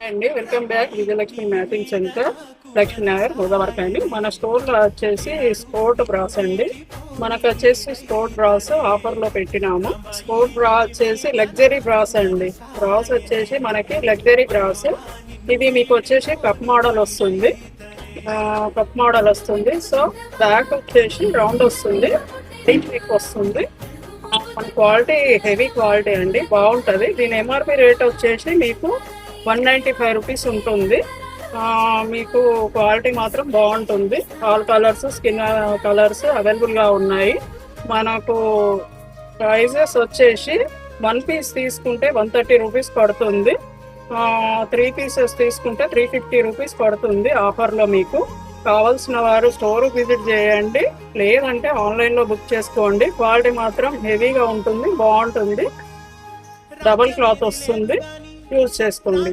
అండి welcome back Vijayalakshmi matching centre Lakshmi Nagar Godavari అండి. మన స్టోర్లో వచ్చేసి స్పోర్ట్ బ్రాస్ అండి. మనకు వచ్చేసి స్పోర్ట్ బ్రాస్ ఆఫర్లో పెట్టినాము. స్పోర్ట్ బ్రా వచ్చేసి లగ్జరీ బ్రాస్ అండి. బ్రాస్ వచ్చేసి మనకి లగ్జరీ బ్రాస్. ఇది మీకు వచ్చేసి కప్ మోడల్ వస్తుంది. సో బ్యాక్ వచ్చేసి రౌండ్ వస్తుంది, డీప్ నెక్ వస్తుంది. మన క్వాలిటీ హెవీ క్వాలిటీ అండి, బాగుంటుంది. దీని ఎంఆర్పి రేట్ వచ్చేసి మీకు 195 రూపీస్ ఉంటుంది. మీకు క్వాలిటీ మాత్రం బాగుంటుంది. ఆల్ కలర్స్, స్కిన్ కలర్స్ అవైలబుల్గా ఉన్నాయి. మనకు ప్రైజెస్ వచ్చేసి 1 పీస్ తీసుకుంటే 130 రూపీస్ పడుతుంది. 3 పీసెస్ తీసుకుంటే 350 రూపీస్ పడుతుంది. ఆఫర్లో మీకు కావాల్సిన వారు స్టోర్ విజిట్ చేయండి, లేదంటే ఆన్లైన్లో బుక్ చేసుకోండి. క్వాలిటీ మాత్రం హెవీగా ఉంటుంది, బాగుంటుంది. డబల్ క్లాత్ వస్తుంది, యూజ్ చేసుకోండి.